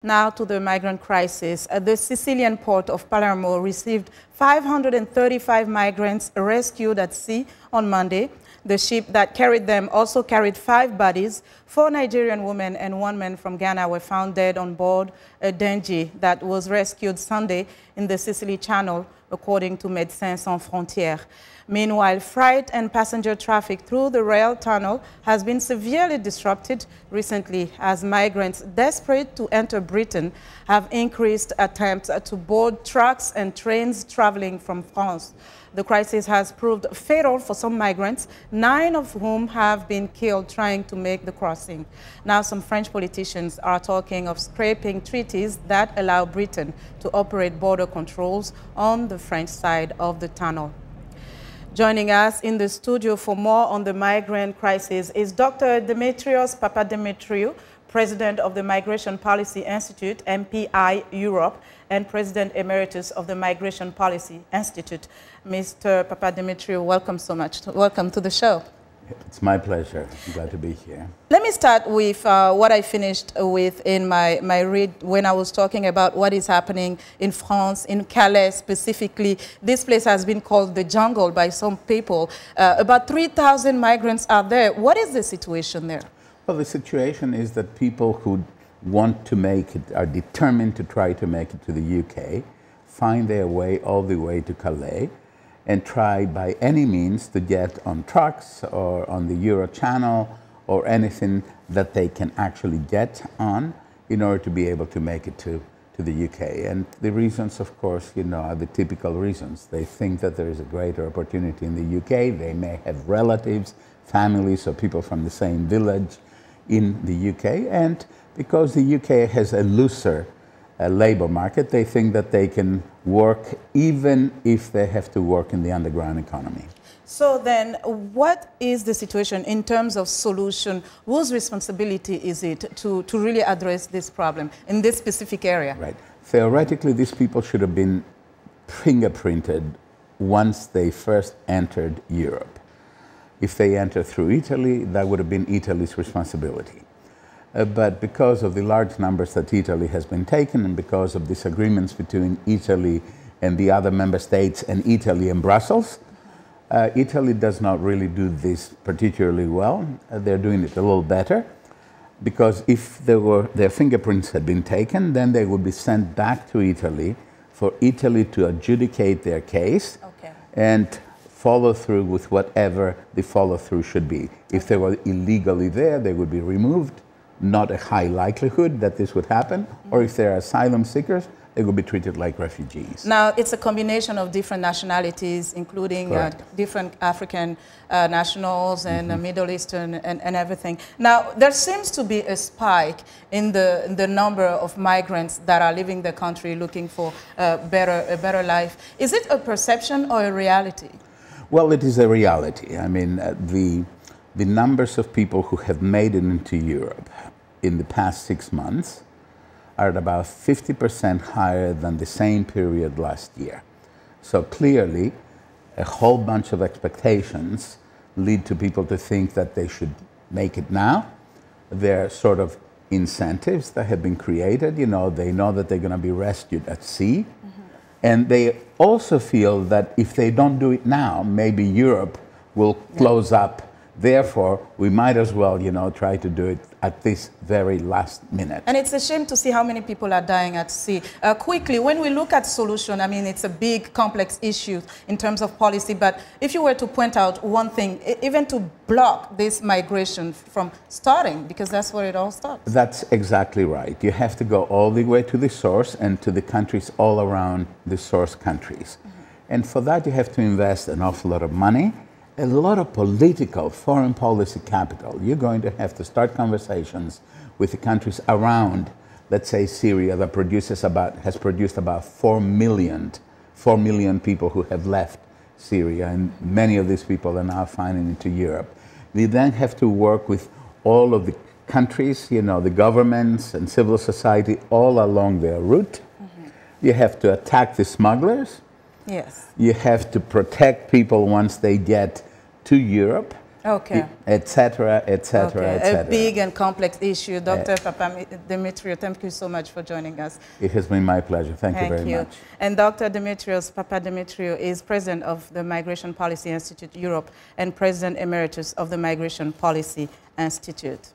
Now to the migrant crisis. The Sicilian Port of Palermo received 535 migrants rescued at sea on Monday. The ship that carried them also carried 5 bodies. 4 Nigerian women and 1 man from Ghana were found dead on board a dinghy that was rescued Sunday in the Sicily Channel, according to Médecins Sans Frontières. Meanwhile, freight and passenger traffic through the rail tunnel has been severely disrupted recently as migrants desperate to enter Britain have increased attempts to board trucks and trains traveling from France. The crisis has proved fatal for some migrants, 9 of whom have been killed trying to make the crossing. Now, some French politicians are talking of scrapping treaties that allow Britain to operate border controls on the French side of the tunnel. Joining us in the studio for more on the migrant crisis is Dr. Demetrio Papademetriou, President of the Migration Policy Institute, MPI Europe, and President Emeritus of the Migration Policy Institute. Mr. Papademetriou, welcome so much. Welcome to the show. It's my pleasure. I'm glad to be here. Let me start with what I finished with in my read when I was talking about what is happening in France, in Calais specifically. This place has been called the jungle by some people. About 3,000 migrants are there. What is the situation there? Well, the situation is that people who want to make it, are determined to try to make it to the UK, find their way all the way to Calais, and try by any means to get on trucks or on the Euro Channel or anything that they can actually get on in order to be able to make it to the UK. And the reasons, of course, you know, are the typical reasons. They think that there is a greater opportunity in the UK. They may have relatives, families, or people from the same village in the UK. And because the UK has a looser labor market, they think that they can work even if they have to work in the underground economy. So then, what is the situation in terms of solution? Whose responsibility is it to really address this problem in this specific area? Right. Theoretically, these people should have been fingerprinted once they first entered Europe. If they entered through Italy, that would have been Italy's responsibility. But because of the large numbers that Italy has been taken and because of disagreements between Italy and the other member states and Italy and Brussels, Italy does not really do this particularly well. They're doing it a little better because if their fingerprints had been taken, then they would be sent back to Italy for Italy to adjudicate their case and follow through with whatever the follow-through should be. If they were illegally there, they would be removed. Not a high likelihood that this would happen, or if they're asylum seekers, they will be treated like refugees. Now, it's a combination of different nationalities, including different African nationals and Middle Eastern and everything. Now, there seems to be a spike in the number of migrants that are leaving the country looking for a better life. Is it a perception or a reality? Well, it is a reality. I mean, the numbers of people who have made it into Europe in the past 6 months are at about 50% higher than the same period last year. So clearly, a whole bunch of expectations lead to people to think that they should make it now. There are sort of incentives that have been created. You know, they know that they're going to be rescued at sea. And they also feel that if they don't do it now, maybe Europe will close up. Therefore, we might as well, you know, try to do it at this very last minute. And it's a shame to see how many people are dying at sea. Quickly, when we look at solution, I mean, it's a big, complex issue in terms of policy. But if you were to point out one thing, even to block this migration from starting, because that's where it all starts. That's exactly right. You have to go all the way to the source and to the countries all around the source countries. And for that, you have to invest an awful lot of money, a lot of political, foreign policy capital. You're going to have to start conversations with the countries around, let's say, Syria, that has produced about 4 million people who have left Syria, and many of these people are now finding into Europe. We then have to work with all of the countries, you know, the governments and civil society all along their route. You have to attack the smugglers. Yes. You have to protect people once they get to Europe Okay. etc., etc., etc. A big and complex issue. Dr. Papademetriou, thank you so much for joining us. It has been my pleasure. Thank you very much. And Dr. Demetrio Papademetriou is president of the Migration Policy Institute Europe and president emeritus of the Migration Policy Institute.